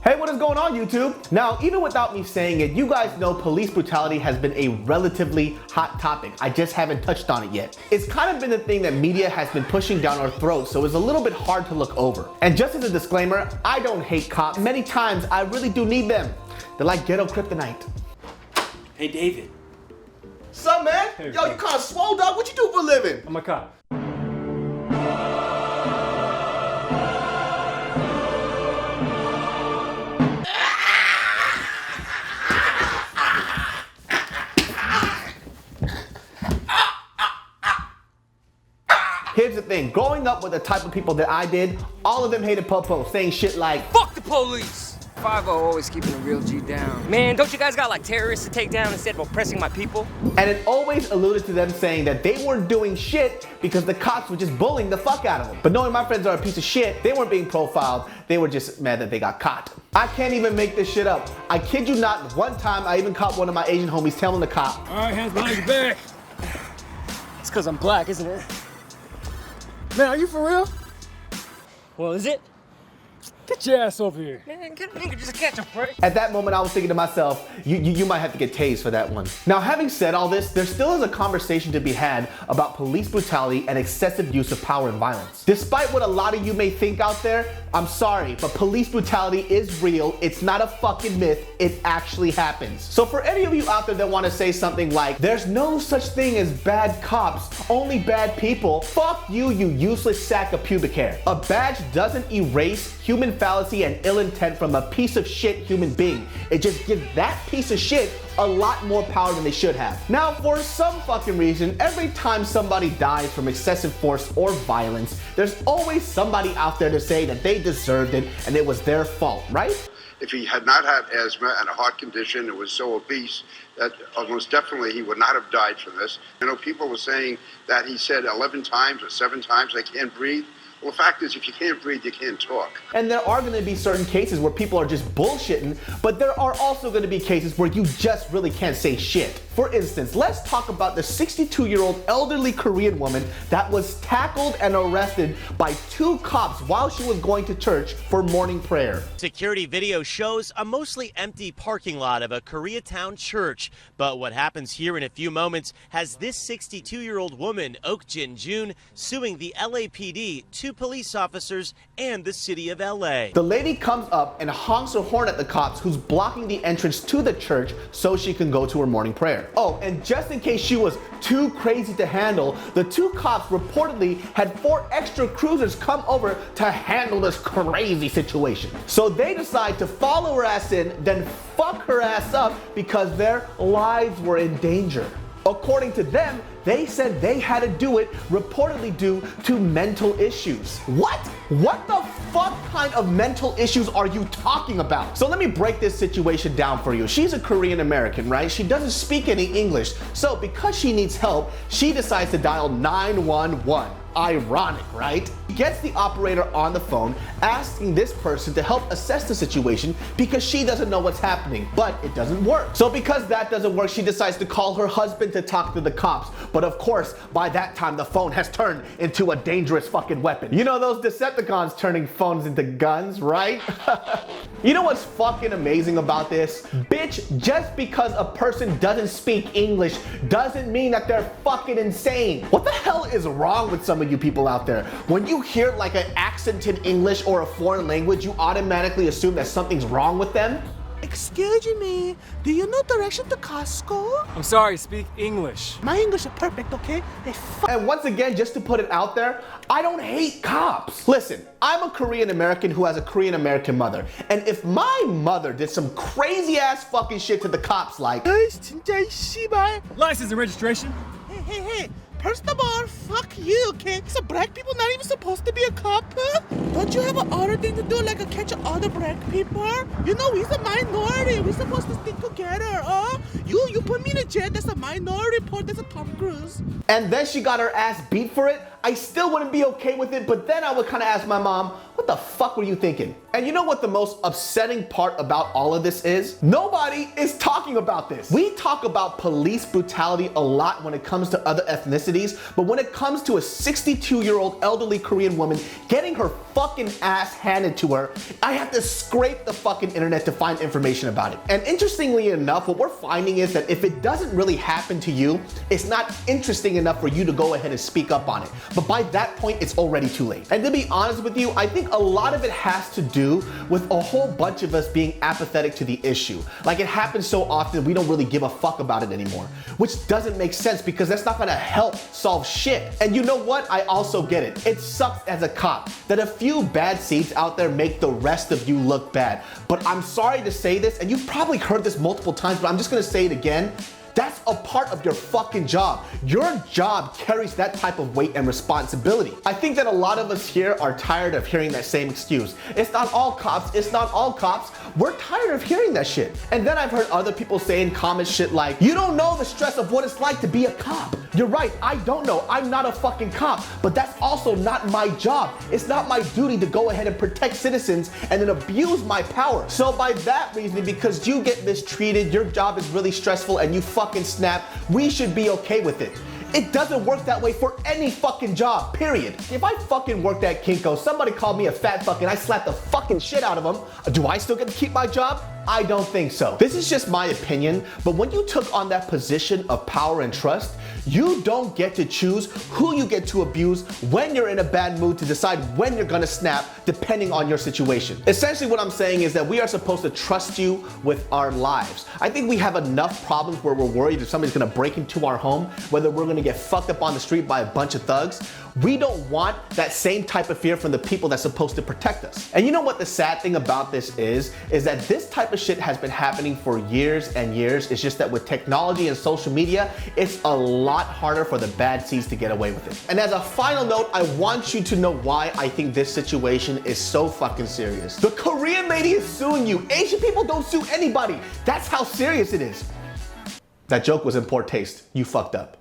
Hey, what is going on, YouTube? Now, even without me saying it, you guys know police brutality has been a relatively hot topic. I just haven't touched on it yet. It's kind of been the thing that media has been pushing down our throats, so it's a little bit hard to look over. And just as a disclaimer, I don't hate cops. Many times, I really do need them. They're like ghetto kryptonite. Hey, David. Sup, man? Hey, Yo, you kind of swole, dog. What you do for a living? I'm a cop. Here's the thing, growing up with the type of people that I did, all of them hated Popo, saying shit like, "Fuck the police!" 5-0 always keeping a real G down. Man, don't you guys got like terrorists to take down instead of oppressing my people? and it always alluded to them saying that they weren't doing shit because the cops were just bullying the fuck out of them. But knowing my friends are a piece of shit, they weren't being profiled, they were just mad that they got caught. I can't even make this shit up. I kid you not, one time I even caught one of my Asian homies telling the cop, All right, hands behind your back. It's cause I'm black, isn't it? Man, are you for real? Well, is it? Get your ass over here. Man, just catch a break. at that moment I was thinking to myself, you might have to get tased for that one. Now, having said all this, there still is a conversation to be had about police brutality and excessive use of power and violence. Despite what a lot of you may think out there, I'm sorry, but police brutality is real. It's not a fucking myth. It actually happens. So for any of you out there that want to say something like, there's no such thing as bad cops, only bad people, fuck you, you useless sack of pubic hair. A badge doesn't erase human fallacy and ill intent from a piece of shit human being. It just gives that piece of shit a lot more power than they should have. Now, for some fucking reason, every time somebody dies from excessive force or violence, there's always somebody out there to say that they deserved it and it was their fault, right? If he had not had asthma and a heart condition and was so obese that almost definitely he would not have died from this. You know, people were saying that he said 11 times or 7 times, I can't breathe. Well, the fact is, if you can't breathe, you can't talk. And there are gonna be certain cases where people are just bullshitting, but there are also gonna be cases where you just really can't say shit. For instance, let's talk about the 62-year-old elderly Korean woman that was tackled and arrested by 2 cops while she was going to church for morning prayer. Security video shows a mostly empty parking lot of a Koreatown church. But what happens here in a few moments has this 62-year-old woman, Ok Jin Jun, suing the LAPD, 2 police officers, and the city of LA. The lady comes up and honks her horn at the cops who's blocking the entrance to the church so she can go to her morning prayer. Oh, and just in case she was too crazy to handle, the 2 cops reportedly had 4 extra cruisers come over to handle this crazy situation. So they decide to follow her ass in, then fuck her ass up because their lives were in danger. According to them, they said they had to do it reportedly due to mental issues. What? What the fuck kind of mental issues are you talking about? So let me break this situation down for you. She's a Korean American, right? She doesn't speak any English. So because she needs help, she decides to dial 911. Ironic, right? He gets the operator on the phone asking this person to help assess the situation because she doesn't know what's happening, but it doesn't work. So because that doesn't work, she decides to call her husband to talk to the cops. But of course, by that time, the phone has turned into a dangerous fucking weapon. You know those Decepticons turning phones into guns, right? You know what's fucking amazing about this? Bitch, just because a person doesn't speak English doesn't mean that they're fucking insane. What the hell is wrong with some of you people out there? When you hear like an accented English or a foreign language, you automatically assume that something's wrong with them? Excuse me, do you know direction to Costco? I'm sorry, speak English. My English is perfect, okay? And once again, just to put it out there, I don't hate cops. Listen, I'm a Korean American who has a Korean American mother. And if my mother did some crazy ass fucking shit to the cops like, 진짜 씨발. License and registration. Hey. First of all, fuck you, okay? So black people not even supposed to be a cop? Huh? Don't you have an other thing to do like catch other black people? You know, we's a minority. We're supposed to stick together, You put me in a jet, that's a minority report, that's a Tom Cruise. and then she got her ass beat for it, I still wouldn't be okay with it, but then I would kind of ask my mom, what the fuck were you thinking? And you know what the most upsetting part about all of this is? Nobody is talking about this. We talk about police brutality a lot when it comes to other ethnicities, but when it comes to a 62-year-old elderly Korean woman getting her fucking ass handed to her. I have to scrape the fucking internet to find information about it. And interestingly enough, what we're finding is that if it doesn't really happen to you, it's not interesting enough for you to go ahead and speak up on it. But by that point, it's already too late. And to be honest with you, I think a lot of it has to do with a whole bunch of us being apathetic to the issue. Like, it happens so often, we don't really give a fuck about it anymore, which doesn't make sense because that's not gonna help solve shit. And you know what? I also get it. It sucks as a cop that a few bad seeds out there make the rest of you look bad. But I'm sorry to say this, and you've probably heard this multiple times, but I'm just gonna say it again. That's a part of your fucking job. Your job carries that type of weight and responsibility. I think that a lot of us here are tired of hearing that same excuse. It's not all cops, it's not all cops. We're tired of hearing that shit. And then I've heard other people saying comments shit like, you don't know the stress of what it's like to be a cop. You're right, I don't know. I'm not a fucking cop, but that's also not my job. It's not my duty to go ahead and protect citizens and then abuse my power. So by that reasoning, because you get mistreated, your job is really stressful and you fucking snap, we should be okay with it. It doesn't work that way for any fucking job, period. If I fucking worked at Kinko, somebody called me a fat fuck and I slapped the fucking shit out of them, do I still get to keep my job? I don't think so. This is just my opinion, but when you took on that position of power and trust, you don't get to choose who you get to abuse when you're in a bad mood to decide when you're gonna snap, depending on your situation. Essentially what I'm saying is that we are supposed to trust you with our lives. I think we have enough problems where we're worried if somebody's gonna break into our home, whether we're gonna get fucked up on the street by a bunch of thugs. We don't want that same type of fear from the people that's supposed to protect us. And you know what the sad thing about this is that this type of shit has been happening for years and years. It's just that with technology and social media, it's a lot harder for the bad seeds to get away with it. And as a final note, I want you to know why I think this situation is so fucking serious. The Korean lady is suing you. Asian people don't sue anybody. That's how serious it is. That joke was in poor taste. You fucked up.